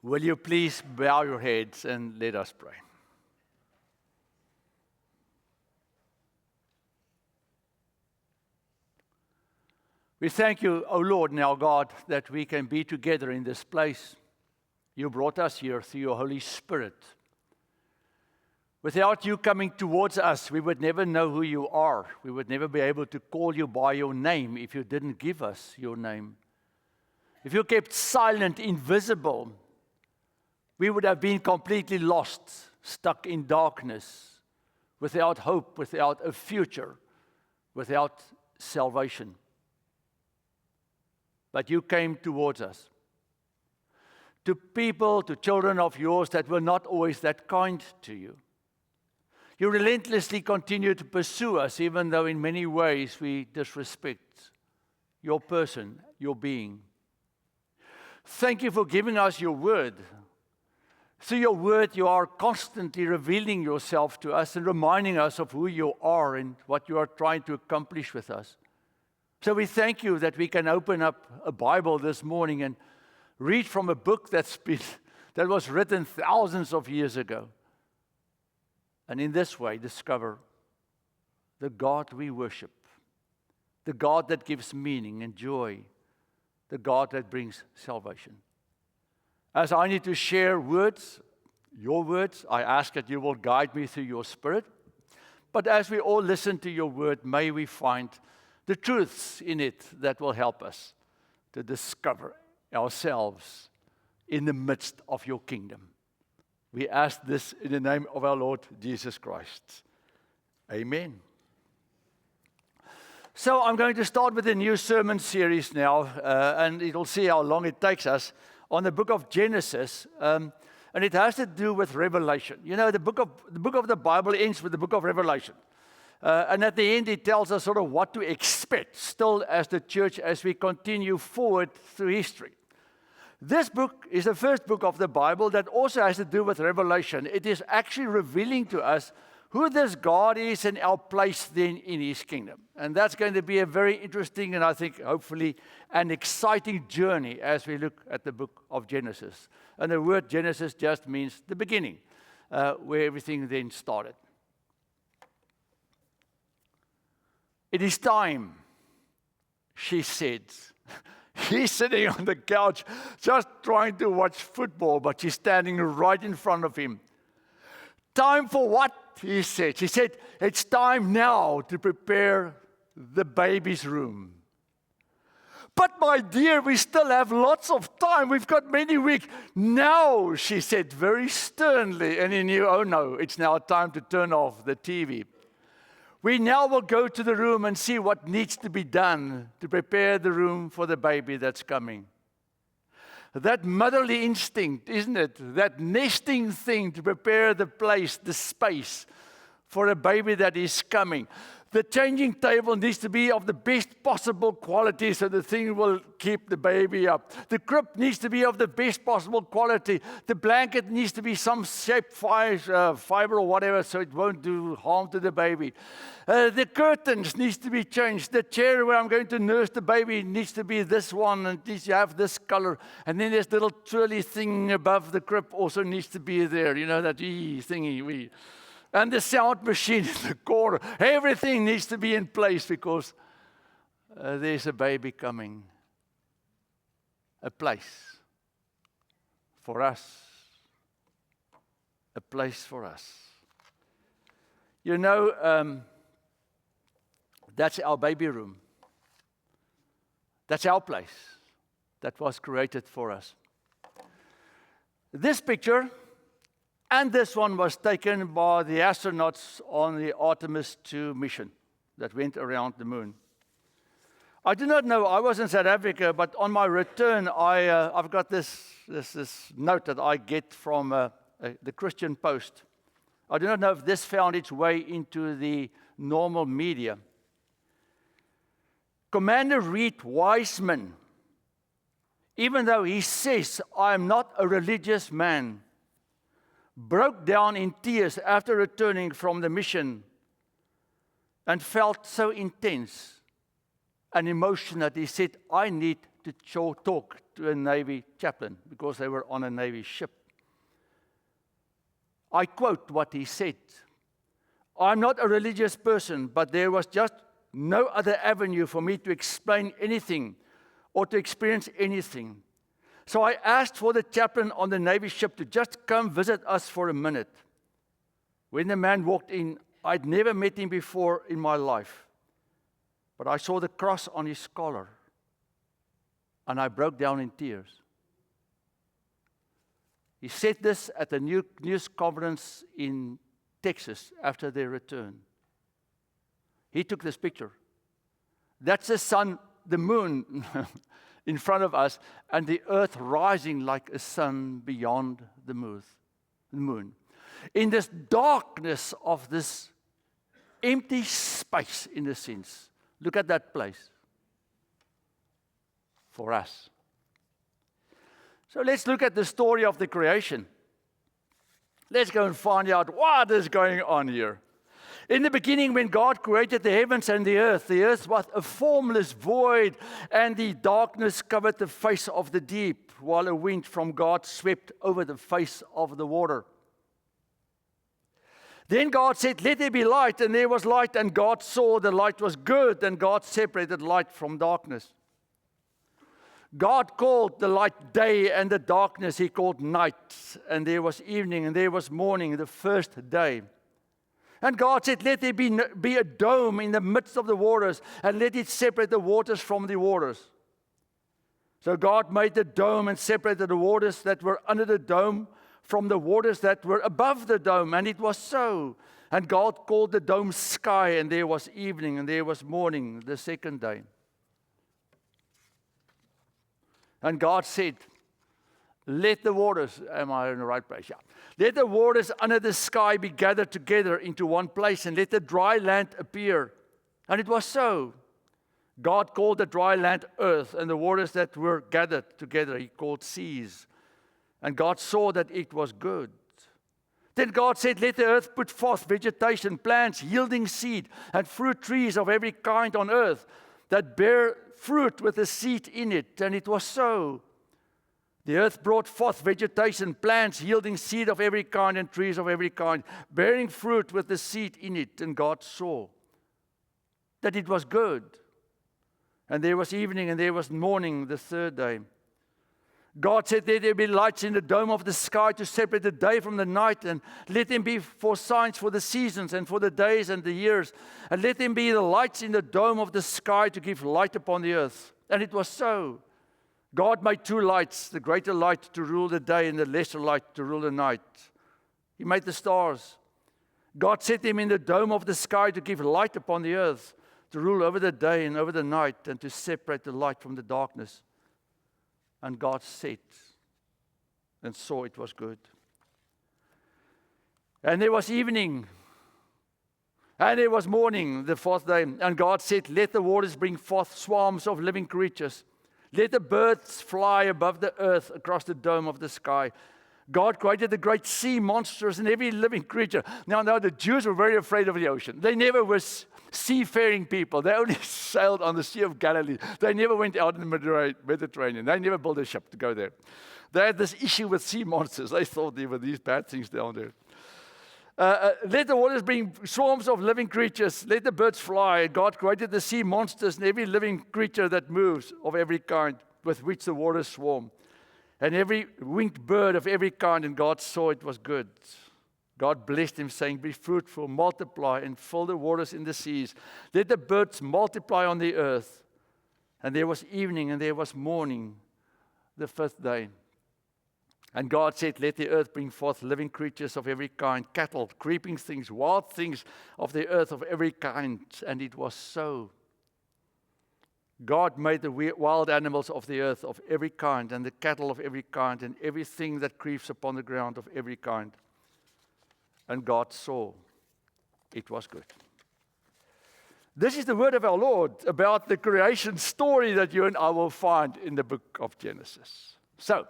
Will you please bow your heads and let us pray? We thank you, O Lord and our God, that we can be together in this place. You brought us here through your Holy Spirit. Without you coming towards us, we would never know who you are. We would never be able to call you by your name if you didn't give us your name. If you kept silent, invisible, we would have been completely lost, stuck in darkness, without hope, without a future, without salvation. But you came towards us. To people, to children of yours that were not always that kind to you. You relentlessly continue to pursue us, even though in many ways we disrespect your person, your being. Thank you for giving us your word. Through your word, you are constantly revealing yourself to us and reminding us of who you are and what you are trying to accomplish with us. So we thank you that we can open up a Bible this morning and read from a book that was written thousands of years ago. And in this way, discover the God we worship, the God that gives meaning and joy, the God that brings salvation. As I need to share words, your words, I ask that you will guide me through your Spirit. But as we all listen to your word, may we find the truths in it that will help us to discover ourselves in the midst of your kingdom. We ask this in the name of our Lord Jesus Christ. Amen. So I'm going to start with a new sermon series now, and it'll see how long it takes us, on the book of Genesis, and it has to do with Revelation. You know, the book of the Bible ends with the book of Revelation. And at the end, it tells us sort of what to expect still as the church as we continue forward through history. This book is the first book of the Bible that also has to do with Revelation. It is actually revealing to us who this God is and our place then in His kingdom. And that's going to be a very interesting and I think hopefully an exciting journey as we look at the book of Genesis. And the word Genesis just means the beginning, where everything then started. It is time, she said. He's sitting on the couch just trying to watch football, but she's standing right in front of him. Time for what? He said. She said, it's time now to prepare the baby's room. But my dear, we still have lots of time. We've got many weeks. Now, she said very sternly, and he knew, oh no, it's now time to turn off the TV. We now will go to the room and see what needs to be done to prepare the room for the baby that's coming. That motherly instinct, isn't it? That nesting thing to prepare the place, the space for a baby that is coming. The changing table needs to be of the best possible quality so the thing will keep the baby up. The crib needs to be of the best possible quality. The blanket needs to be some shape, fiber or whatever so it won't do harm to the baby. The curtains needs to be changed. The chair where I'm going to nurse the baby needs to be this one and needs to have this color. And then this little twirly thing above the crib also needs to be there. You know, that thingy. And the sound machine in the corner. Everything needs to be in place because there's a baby coming. A place for us. A place for us. You know, that's our baby room. That's our place that was created for us. This picture and this one was taken by the astronauts on the Artemis II mission that went around the moon. I do not know, I was in South Africa, but on my return, I've got this note that I get from the Christian Post. I do not know if this found its way into the normal media. Commander Reed Wiseman, even though he says, I am not a religious man, broke down in tears after returning from the mission and felt so intense and emotional that he said, I need to talk to a Navy chaplain because they were on a Navy ship. I quote what he said. I'm not a religious person, but there was just no other avenue for me to explain anything or to experience anything. So I asked for the chaplain on the Navy ship to just come visit us for a minute. When the man walked in, I'd never met him before in my life, but I saw the cross on his collar, and I broke down in tears. He said this at a news conference in Texas after their return. He took this picture. That's the sun, the moon in front of us, and the earth rising like a sun beyond the moon. In this darkness of this empty space, in a sense, look at that place for us. So let's look at the story of the creation. Let's go and find out what is going on here. In the beginning, when God created the heavens and the earth was a formless void, and the darkness covered the face of the deep, while a wind from God swept over the face of the water. Then God said, let there be light, and there was light, and God saw the light was good, and God separated light from darkness. God called the light day, and the darkness He called night. And there was evening, and there was morning, the first day. And God said, let there be a dome in the midst of the waters, and let it separate the waters from the waters. So God made the dome and separated the waters that were under the dome from the waters that were above the dome, and it was so. And God called the dome sky, and there was evening, and there was morning, the second day. And God said, let the waters, am I in the right place? Yeah. Let the waters under the sky be gathered together into one place, and let the dry land appear. And it was so. God called the dry land earth, and the waters that were gathered together He called seas. And God saw that it was good. Then God said, let the earth put forth vegetation, plants yielding seed, and fruit trees of every kind on earth, that bear fruit with a seed in it. And it was so. The earth brought forth vegetation, plants yielding seed of every kind, and trees of every kind, bearing fruit with the seed in it. And God saw that it was good. And there was evening, and there was morning, the third day. God said, let there be lights in the dome of the sky to separate the day from the night, and let them be for signs for the seasons and for the days and the years. And let them be the lights in the dome of the sky to give light upon the earth. And it was so. God made two lights, the greater light to rule the day and the lesser light to rule the night. He made the stars. God set them in the dome of the sky to give light upon the earth, to rule over the day and over the night, and to separate the light from the darkness. And God said, and saw it was good. And there was evening, and there was morning, the fourth day. And God said, let the waters bring forth swarms of living creatures. Let the birds fly above the earth across the dome of the sky. God created the great sea monsters and every living creature. Now, the Jews were very afraid of the ocean. They never were seafaring people. They only sailed on the Sea of Galilee. They never went out in the Mediterranean. They never built a ship to go there. They had this issue with sea monsters. They thought there were these bad things down there. Let the waters bring swarms of living creatures. Let the birds fly. God created the sea monsters and every living creature that moves of every kind, with which the waters swarm. And every winged bird of every kind, and God saw it was good. God blessed him, saying, be fruitful, multiply, and fill the waters in the seas. Let the birds multiply on the earth. And there was evening, and there was morning, the fifth day. And God said, let the earth bring forth living creatures of every kind, cattle, creeping things, wild things of the earth of every kind. And it was so. God made the wild animals of the earth of every kind, and the cattle of every kind, and everything that creeps upon the ground of every kind. And God saw it was good. This is the word of our Lord about the creation story that you and I will find in the book of Genesis. So,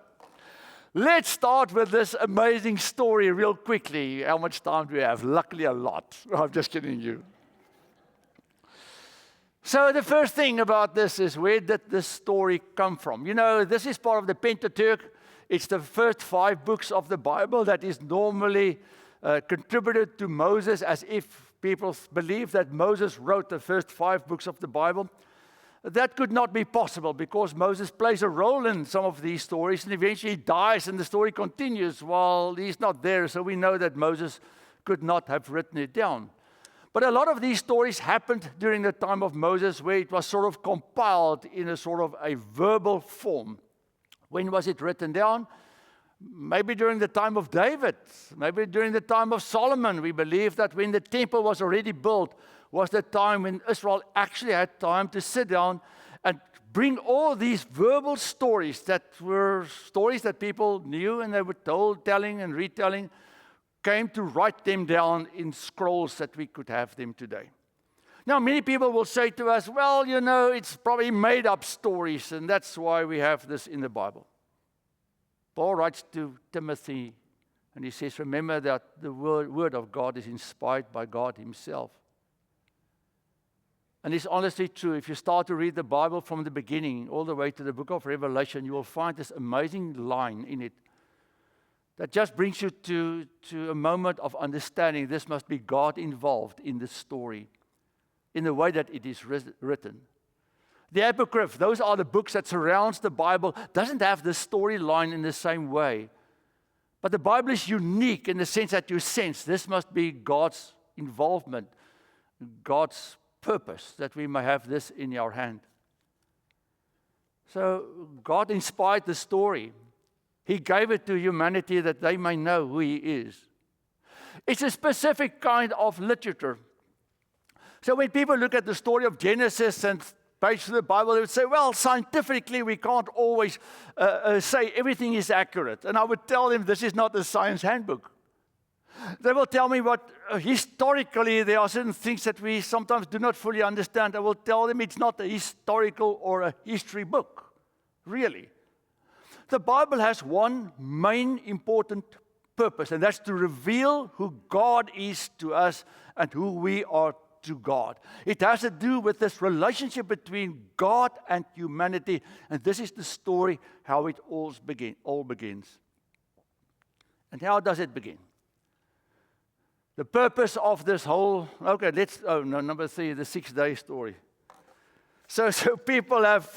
let's start with this amazing story real quickly. How much time do we have? Luckily a lot. I'm just kidding you. So the first thing about this is, where did this story come from? You know, this is part of the Pentateuch. It's the first 5 books of the Bible that is normally contributed to Moses, as if people believe that Moses wrote the first 5 books of the Bible. That could not be possible, because Moses plays a role in some of these stories and eventually dies, and the story continues while he's not there. So we know that Moses could not have written it down. But a lot of these stories happened during the time of Moses, where it was sort of compiled in a sort of a verbal form. When was it written down? Maybe during the time of David, maybe during the time of Solomon. We believe that when the temple was already built was the time when Israel actually had time to sit down and bring all these verbal stories that were stories that people knew and they were told, telling and retelling, came to write them down in scrolls that we could have them today. Now, many people will say to us, well, you know, it's probably made up stories, and that's why we have this in the Bible. Paul writes to Timothy, and he says, remember that the word of God is inspired by God himself. And it's honestly true. If you start to read the Bible from the beginning all the way to the book of Revelation, you will find this amazing line in it that just brings you to a moment of understanding this must be God involved in the story, in the way that it is written. The Apocrypha, those are the books that surrounds the Bible, doesn't have the storyline in the same way. But the Bible is unique in the sense that you sense this must be God's involvement, God's purpose, that we may have this in our hand. So God inspired the story. He gave it to humanity that they may know who He is. It's a specific kind of literature. So when people look at the story of Genesis and page of the Bible, they would say, well, scientifically, we can't always say everything is accurate. And I would tell them, this is not a science handbook. They will tell me what historically there are certain things that we sometimes do not fully understand. I will tell them it's not a historical or a history book, really. The Bible has one main important purpose, and that's to reveal who God is to us and who we are to God. It has to do with this relationship between God and humanity, and this is the story how it all begins. And how does it begin? The purpose of this whole, number 3, the 6-day story. So people have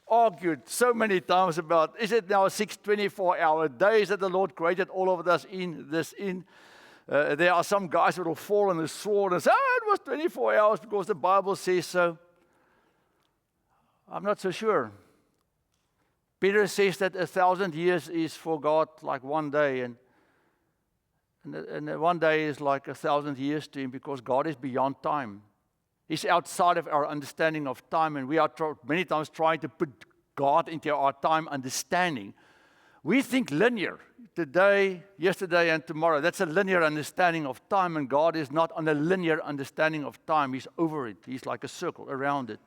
argued so many times about, is it now 6 24-hour days that the Lord created all of us in? There are some guys that will fall on the sword and say, it was 24 hours because the Bible says so. I'm not so sure. Peter says that 1,000 years is for God like one day, and one day is like 1,000 years to Him, because God is beyond time. He's outside of our understanding of time, and we are many times trying to put God into our time understanding. We think linear, today, yesterday, and tomorrow. That's a linear understanding of time, and God is not on a linear understanding of time. He's over it. He's like a circle around it.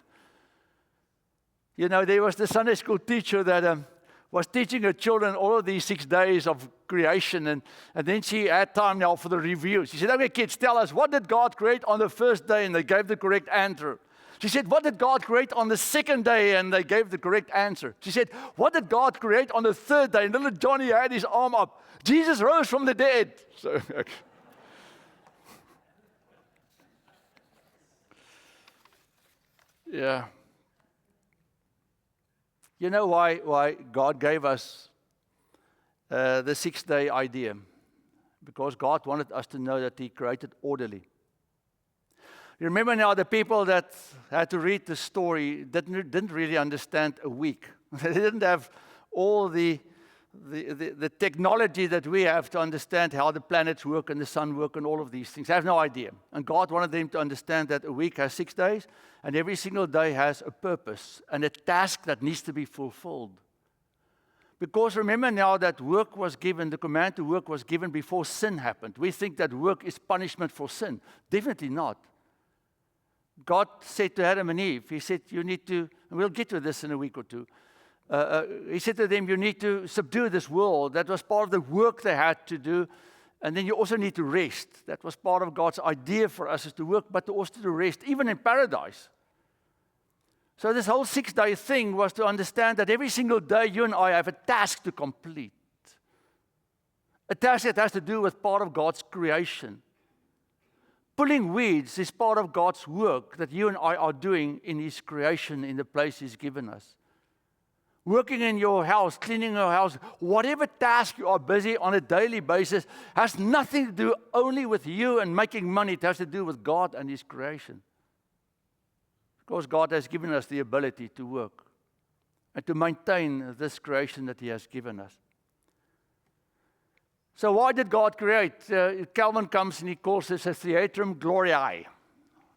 You know, there was the Sunday school teacher that was teaching her children all of these 6 days of creation, and then she had time now for the review. She said, okay, kids, tell us, what did God create on the first day? And they gave the correct answer. She said, what did God create on the second day? And they gave the correct answer. She said, what did God create on the third day? And little Johnny had his arm up. Jesus rose from the dead. So, okay. Yeah. You know why God gave us the 6-day idea? Because God wanted us to know that He created orderly. You remember now the people that had to read the story didn't really understand a week. They didn't have all the technology that we have to understand how the planets work and the sun work and all of these things. They have no idea. And God wanted them to understand that a week has 6 days, and every single day has a purpose and a task that needs to be fulfilled. Because remember now that work was given, the command to work was given before sin happened. We think that work is punishment for sin. Definitely not. God said to Adam and Eve, He said, you need to, and we'll get to this in a week or two, He said to them, you need to subdue this world. That was part of the work they had to do. And then you also need to rest. That was part of God's idea for us, is to work, but to also to rest, even in paradise. So this whole 6-day thing was to understand that every single day you and I have a task to complete. A task that has to do with part of God's creation. Pulling weeds is part of God's work that you and I are doing in His creation, in the place He's given us. Working in your house, cleaning your house, whatever task you are busy on a daily basis has nothing to do only with you and making money. It has to do with God and His creation. Because God has given us the ability to work and to maintain this creation that He has given us. So why did God create? Calvin comes and he calls this a Theatrum Gloriae.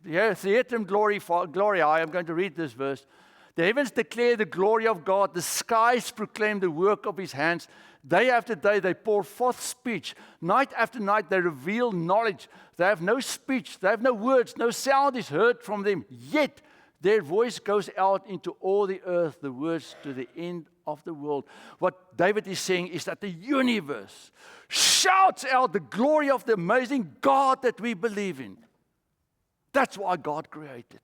The Theatrum Gloriae, I'm going to read this verse. The heavens declare the glory of God. The skies proclaim the work of His hands. Day after day they pour forth speech. Night after night they reveal knowledge. They have no speech. They have no words. No sound is heard from them. Yet their voice goes out into all the earth, the words to the end of the world. What David is saying is that the universe shouts out the glory of the amazing God that we believe in. That's why God created.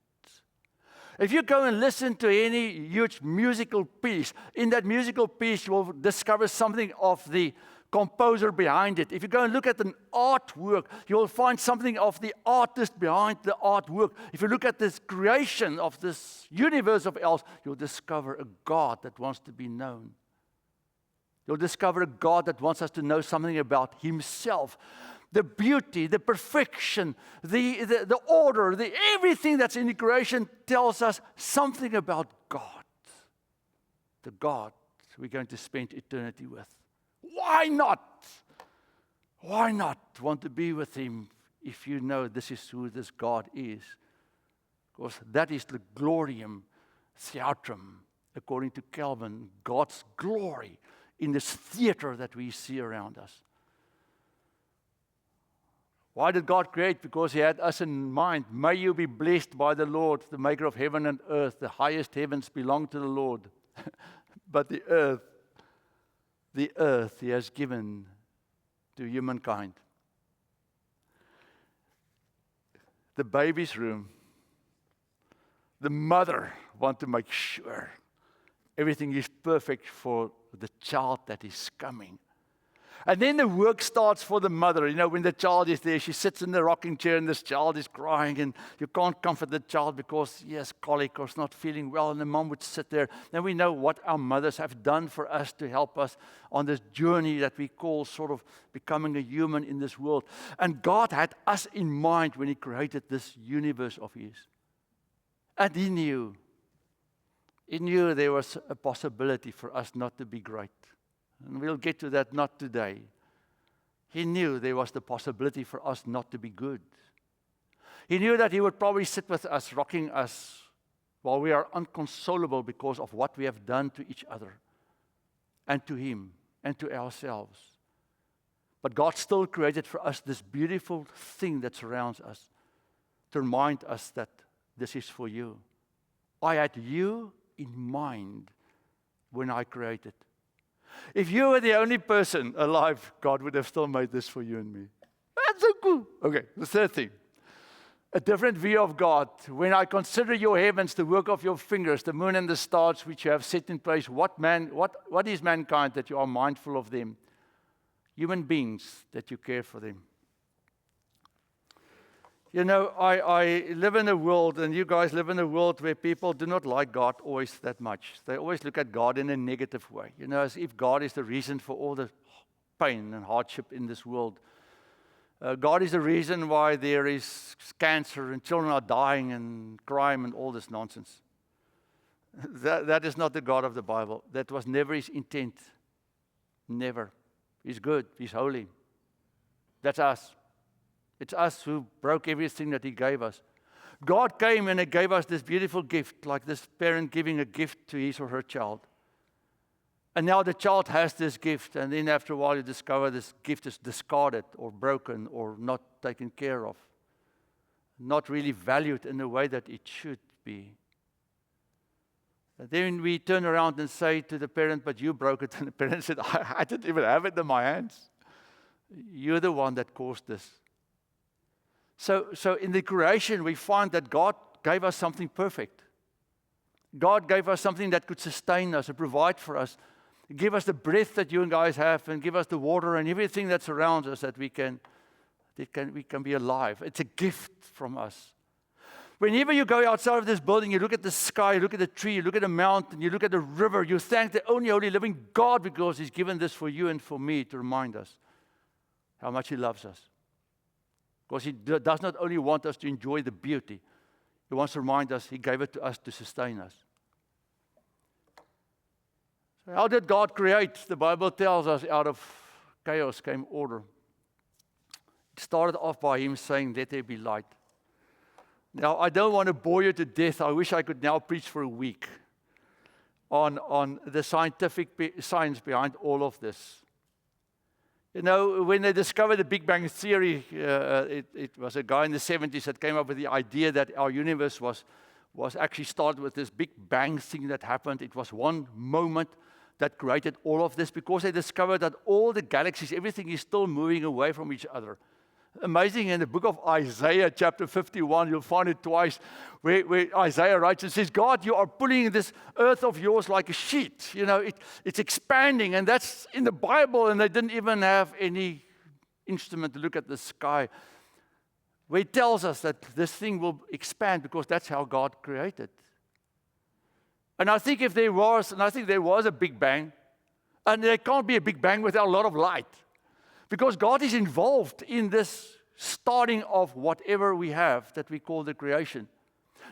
If you go and listen to any huge musical piece, in that musical piece you will discover something of the composer behind it. If you go and look at an artwork, you will find something of the artist behind the artwork. If you look at this creation of this universe of else, you'll discover a God that wants to be known. You'll discover a God that wants us to know something about Himself. The beauty, the perfection, the order, everything that's in the creation tells us something about God. The God we're going to spend eternity with. Why not? Why not want to be with Him if you know this is who this God is? Because that is the glorium theatrum, according to Calvin, God's glory in this theater that we see around us. Why did God create? Because He had us in mind. May you be blessed by the Lord, the maker of heaven and earth. The highest heavens belong to the Lord. But the earth He has given to humankind. The baby's room. The mother wants to make sure everything is perfect for the child that is coming. And then the work starts for the mother. You know, when the child is there, she sits in the rocking chair and this child is crying and you can't comfort the child because he has colic or is not feeling well, and the mom would sit there. Then we know what our mothers have done for us to help us on this journey that we call sort of becoming a human in this world. And God had us in mind when He created this universe of His. And He knew there was a possibility for us not to be great. And we'll get to that not today. He knew there was the possibility for us not to be good. He knew that He would probably sit with us, rocking us, while we are inconsolable because of what we have done to each other, and to Him, and to ourselves. But God still created for us this beautiful thing that surrounds us, to remind us that this is for you. I had you in mind when I created. If you were the only person alive, God would have still made this for you and me. That's so cool. Okay, the third thing. A different view of God. When I consider your heavens, the work of your fingers, the moon and the stars which you have set in place, what is mankind that you are mindful of them? Human beings that you care for them. You know, I live in a world, and you guys live in a world where people do not like God always that much. They always look at God in a negative way, you know, as if God is the reason for all the pain and hardship in this world. God is the reason why there is cancer and children are dying and crime and all this nonsense. That is not the God of the Bible. That was never His intent. Never. He's good. He's holy. That's us. It's us who broke everything that He gave us. God came and He gave us this beautiful gift, like this parent giving a gift to his or her child. And now the child has this gift, and then after a while you discover this gift is discarded or broken or not taken care of, not really valued in the way that it should be. And then we turn around and say to the parent, but you broke it. And the parent said, I didn't even have it in my hands. You're the one that caused this. So in the creation, we find that God gave us something perfect. God gave us something that could sustain us and provide for us. Give us the breath that you and guys have, and give us the water and everything that surrounds us that we can be alive. It's a gift from us. Whenever you go outside of this building, you look at the sky, you look at the tree, you look at the mountain, you look at the river, you thank the only holy living God because He's given this for you and for me to remind us how much He loves us. Because He does not only want us to enjoy the beauty, He wants to remind us He gave it to us to sustain us. So how did God create? The Bible tells us out of chaos came order. It started off by Him saying, "Let there be light." Now, I don't want to bore you to death. I wish I could now preach for a week on the science behind all of this. You know, when they discovered the Big Bang Theory, it was a guy in the 70s that came up with the idea that our universe was actually started with this Big Bang thing that happened. It was one moment that created all of this because they discovered that all the galaxies, everything is still moving away from each other. Amazing, in the book of Isaiah, chapter 51, you'll find it twice, where Isaiah writes and says, God, you are pulling this earth of yours like a sheet. You know, it's expanding, and that's in the Bible, and they didn't even have any instrument to look at the sky, where it tells us that this thing will expand because that's how God created. And I think there was a Big Bang, and there can't be a Big Bang without a lot of light. Because God is involved in this starting of whatever we have that we call the creation.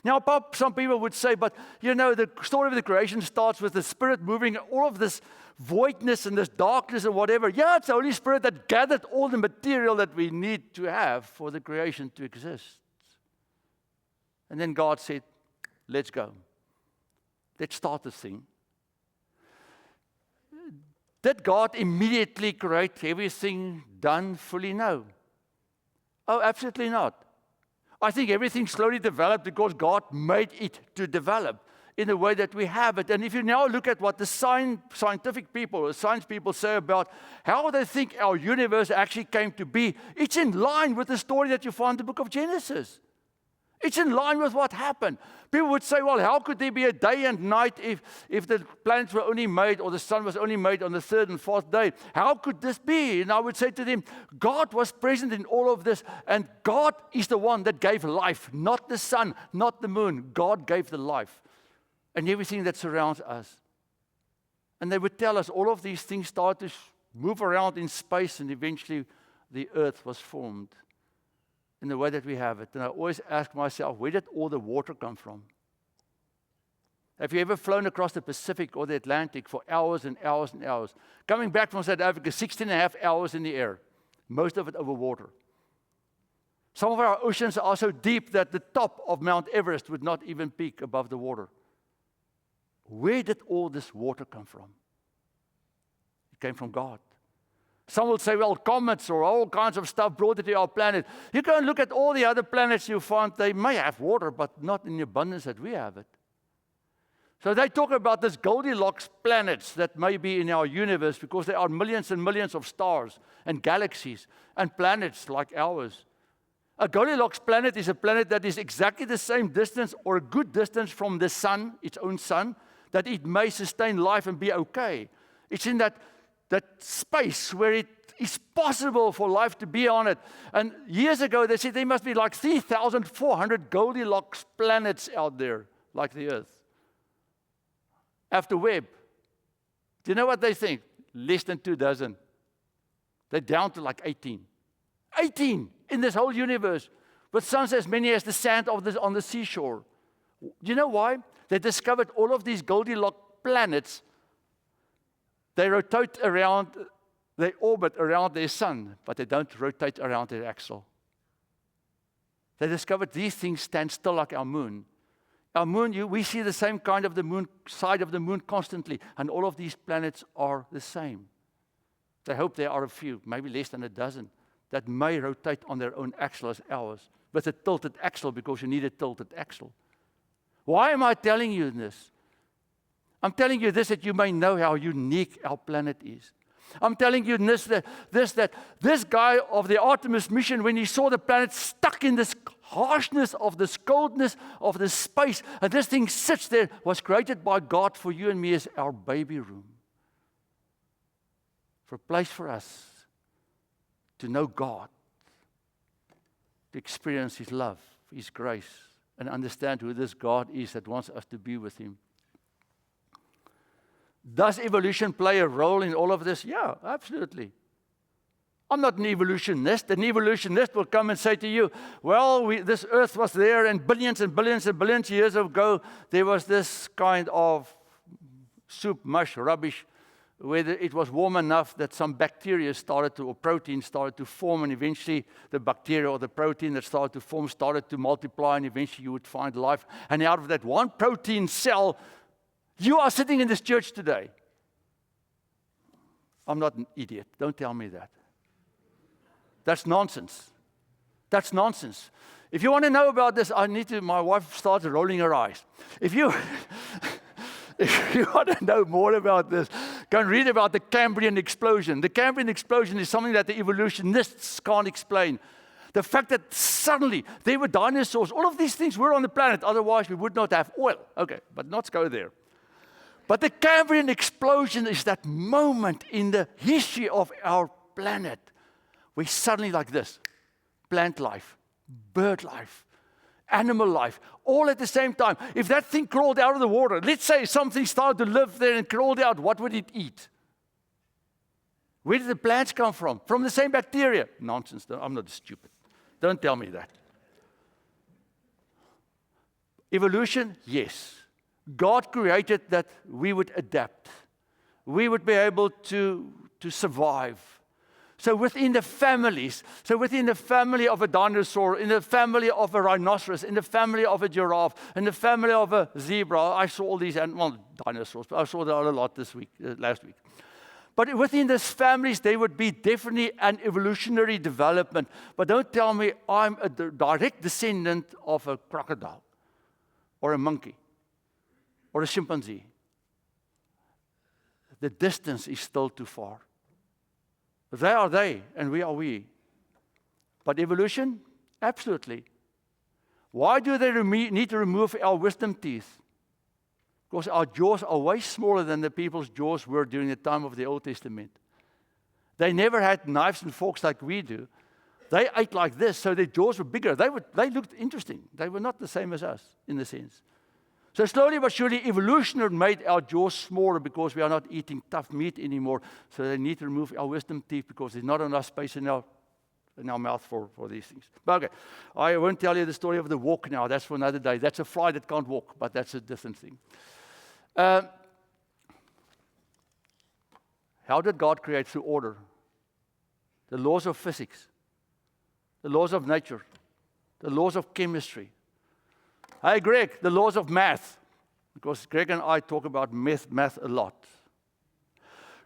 Now, some people would say, but you know, the story of the creation starts with the Spirit moving all of this voidness and this darkness and whatever. Yeah, it's the Holy Spirit that gathered all the material that we need to have for the creation to exist. And then God said, let's go. Let's start this thing. Did God immediately create everything done fully? No. Oh, absolutely not. I think everything slowly developed because God made it to develop in the way that we have it. And if you now look at what the scientific people, the science people say about how they think our universe actually came to be, it's in line with the story that you find in the book of Genesis. It's in line with what happened. People would say, well, how could there be a day and night if the planets were only made or the sun was only made on the third and fourth day? How could this be? And I would say to them, God was present in all of this, and God is the one that gave life, not the sun, not the moon. God gave the life and everything that surrounds us. And they would tell us all of these things started to move around in space, and eventually the earth was formed in the way that we have it. And I always ask myself, where did all the water come from? Have you ever flown across the Pacific or the Atlantic for hours and hours and hours? Coming back from South Africa, 16 and a half hours in the air, most of it over water. Some of our oceans are so deep that the top of Mount Everest would not even peak above the water. Where did all this water come from? It came from God. Some will say, well, comets or all kinds of stuff brought it to our planet. You go and look at all the other planets you find, they may have water, but not in the abundance that we have it. So they talk about this Goldilocks planets that may be in our universe because there are millions and millions of stars and galaxies and planets like ours. A Goldilocks planet is a planet that is exactly the same distance or a good distance from the sun, its own sun, that it may sustain life and be okay. It's in that space where it is possible for life to be on it. And years ago, they said there must be like 3,400 Goldilocks planets out there, like the Earth. After Webb, do you know what they think? Less than 2 dozen. They're down to like 18. 18 in this whole universe, with suns as many as the sand on the seashore. Do you know why? They discovered all of these Goldilocks planets. They rotate around, they orbit around their sun, but they don't rotate around their axle. They discovered these things stand still like our moon. Our moon, we see the same kind of the moon, side of the moon constantly, and all of these planets are the same. They hope there are a few, maybe less than a dozen, that may rotate on their own axle as ours, with a tilted axle because you need a tilted axle. Why am I telling you this? I'm telling you this that you may know how unique our planet is. I'm telling you that this guy of the Artemis mission, when he saw the planet stuck in this harshness, of this coldness, of this space, and this thing sits there, was created by God for you and me as our baby room. For a place for us to know God, to experience His love, His grace, and understand who this God is that wants us to be with Him. Does evolution play a role in all of this? Yeah, absolutely. I'm not an evolutionist. An evolutionist will come and say to you, well, this earth was there, and billions and billions and billions of years ago, there was this kind of soup, mush, rubbish, where it was warm enough that some bacteria started to, or protein started to form, and eventually the bacteria or the protein that started to form started to multiply, and eventually you would find life. And out of that one protein cell, you are sitting in this church today. I'm not an idiot. Don't tell me that. That's nonsense. That's nonsense. If you want to know about this, my wife starts rolling her eyes. If you want to know more about this, go and read about the Cambrian explosion. The Cambrian explosion is something that the evolutionists can't explain. The fact that suddenly there were dinosaurs, all of these things were on the planet, otherwise we would not have oil. Okay, but let's go there. But the Cambrian explosion is that moment in the history of our planet where suddenly like this, plant life, bird life, animal life, all at the same time. If that thing crawled out of the water, let's say something started to live there and crawled out, what would it eat? Where did the plants come from? From the same bacteria. Nonsense, I'm not stupid. Don't tell me that. Evolution, yes. God created that we would adapt. We would be able to survive. So within the families, within the family of a dinosaur, in the family of a rhinoceros, in the family of a giraffe, in the family of a zebra, I saw all these dinosaurs, but I saw that a lot last week. But within these families, there would be definitely an evolutionary development. But don't tell me I'm a direct descendant of a crocodile, or a monkey, or a chimpanzee. The distance is still too far. They are they, and we are we. But evolution? Absolutely. Why do they need to remove our wisdom teeth? Because our jaws are way smaller than the people's jaws were during the time of the Old Testament. They never had knives and forks like we do. They ate like this, so their jaws were bigger. They looked interesting. They were not the same as us, in a sense. So slowly but surely, evolution made our jaws smaller because we are not eating tough meat anymore. So they need to remove our wisdom teeth because there's not enough space in our mouth for these things. But okay, I won't tell you the story of the walk now. That's for another day. That's a fly that can't walk, but that's a different thing. How did God create? Through order. The laws of physics, the laws of nature, the laws of chemistry. Hey, Greg, the laws of math, because Greg and I talk about math a lot.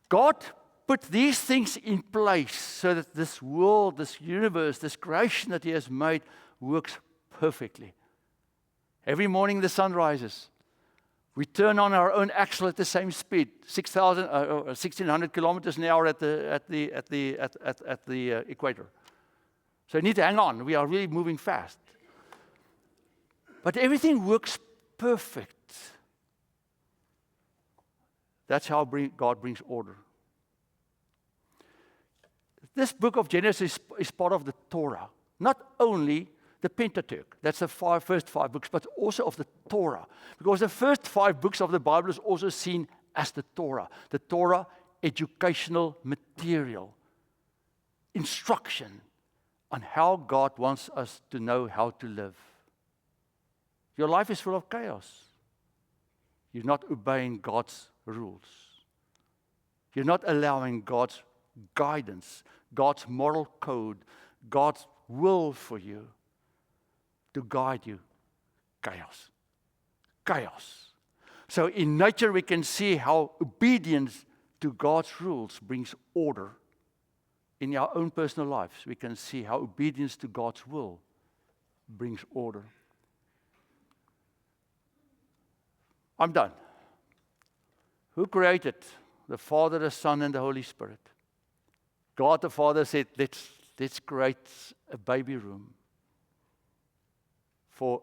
God put these things in place so that this world, this universe, this creation that He has made works perfectly. Every morning the sun rises. We turn on our own axle at the same speed, 1,600 kilometers an hour at the equator. So you need to hang on. We are really moving fast. But everything works perfect. That's how God brings order. This book of Genesis is part of the Torah. Not only the Pentateuch, that's the first 5 books, but also of the Torah. Because the first 5 books of the Bible is also seen as the Torah. The Torah, educational material, instruction on how God wants us to know how to live. Your life is full of chaos. You're not obeying God's rules. You're not allowing God's guidance, God's moral code, God's will for you to guide you. Chaos. Chaos. So in nature we can see how obedience to God's rules brings order. In our own personal lives, we can see how obedience to God's will brings order. I'm done. Who created? The Father, the Son, and the Holy Spirit. God the Father said, let's create a baby room. for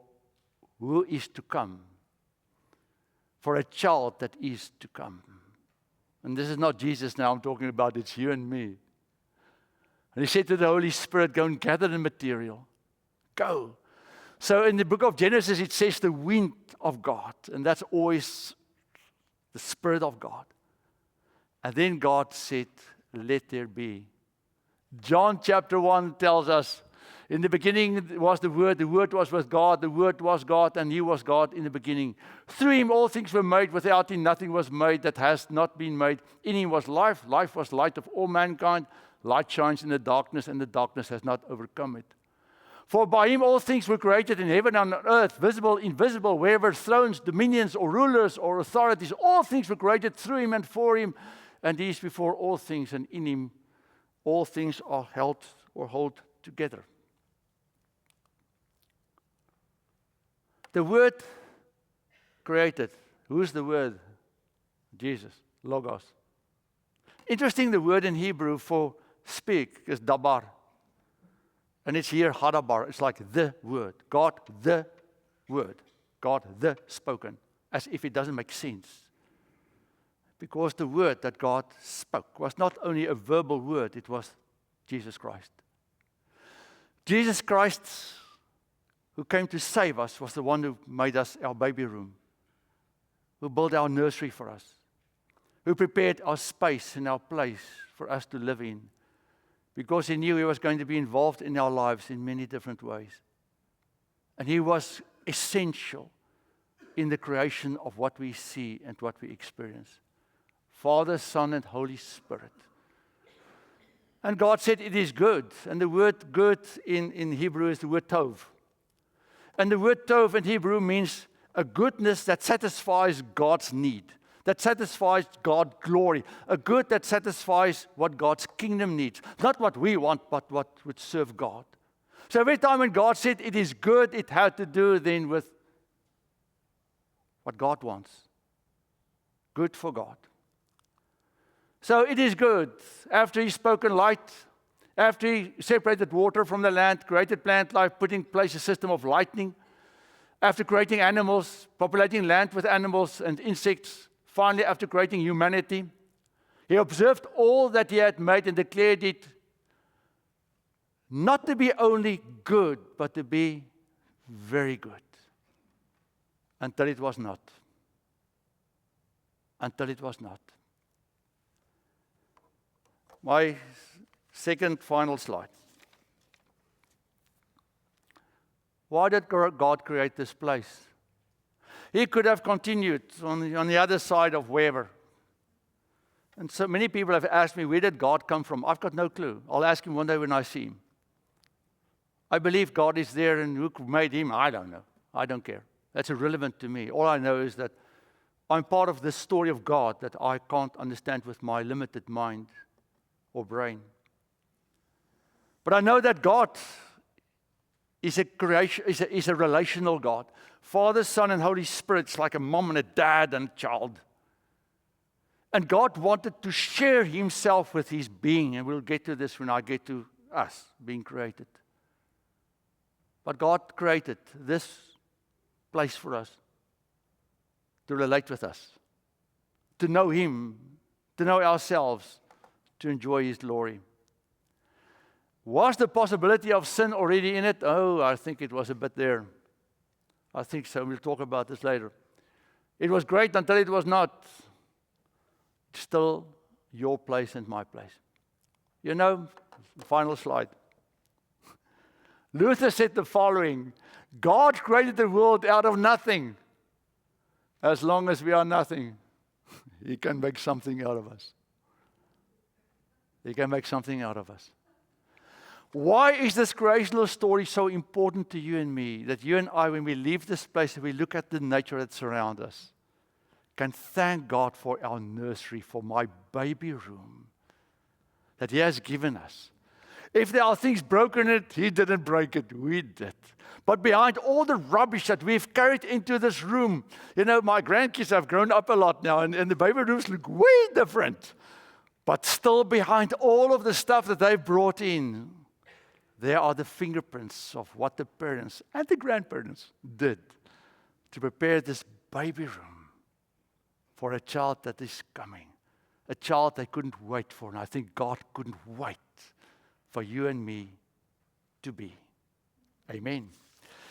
who is to come, for a child that is to come. And this is not Jesus now I'm talking about, it's you and me. And he said to the Holy Spirit, go and gather the material. Go. So in the book of Genesis, it says the wind of God, and that's always the Spirit of God. And then God said, let there be. John chapter 1 tells us, in the beginning was the Word was with God, the Word was God, and He was God in the beginning. Through Him all things were made, without Him nothing was made that has not been made. In Him was life, life was light of all mankind. Light shines in the darkness, and the darkness has not overcome it. For by Him all things were created in heaven and on earth, visible, invisible, wherever thrones, dominions, or rulers, or authorities, all things were created through Him and for Him, and He is before all things, and in Him all things are held or hold together. The Word created. Who's the Word? Jesus, Logos. Interesting, the word in Hebrew for speak is dabar. And it's here hadabar. It's like the Word. God, the Word. God, the spoken. As if it doesn't make sense. Because the word that God spoke was not only a verbal word, it was Jesus Christ. Jesus Christ, who came to save us, was the one who made us our baby room, who built our nursery for us, who prepared our space and our place for us to live in, because He knew He was going to be involved in our lives in many different ways. And He was essential in the creation of what we see and what we experience. Father, Son, and Holy Spirit. And God said it is good. And the word good in Hebrew is the word tov. And the word tov in Hebrew means a goodness that satisfies God's need, that satisfies God's glory, a good that satisfies what God's kingdom needs. Not what we want, but what would serve God. So every time when God said it is good, it had to do then with what God wants. Good for God. So it is good. After He spoken light, after He separated water from the land, created plant life, put in place a system of lightning, after creating animals, populating land with animals and insects, finally after creating humanity, He observed all that He had made and declared it not to be only good, but to be very good. Until it was not. Until it was not. My second final slide. Why did God create this place? He could have continued on the other side of wherever. And so many people have asked me, where did God come from? I've got no clue. I'll ask Him one day when I see Him. I believe God is there, and who made Him, I don't know. I don't care. That's irrelevant to me. All I know is that I'm part of this story of God that I can't understand with my limited mind or brain. But I know that God is a relational God. Father, Son, and Holy Spirit. It's like a mom and a dad and a child. And God wanted to share Himself with His being. And we'll get to this when I get to us being created. But God created this place for us to relate with us, to know Him, to know ourselves, to enjoy His glory. Was the possibility of sin already in it? Oh, I think it was a bit there. I think so. We'll talk about this later. It was great until it was not. It's still your place and my place. You know, final slide. Luther said the following: God created the world out of nothing. As long as we are nothing, He can make something out of us. He can make something out of us. Why is this creational story so important to you and me? That you and I, when we leave this place and we look at the nature that surrounds us, can thank God for our nursery, for my baby room that He has given us. If there are things broken in it, He didn't break it, we did. But behind all the rubbish that we've carried into this room, you know, my grandkids have grown up a lot now, and the baby rooms look way different. But still behind all of the stuff that they've brought in, There are the fingerprints of what the parents and the grandparents did to prepare this baby room for a child that is coming. A child they couldn't wait for, and I think God couldn't wait for you and me to be. Amen.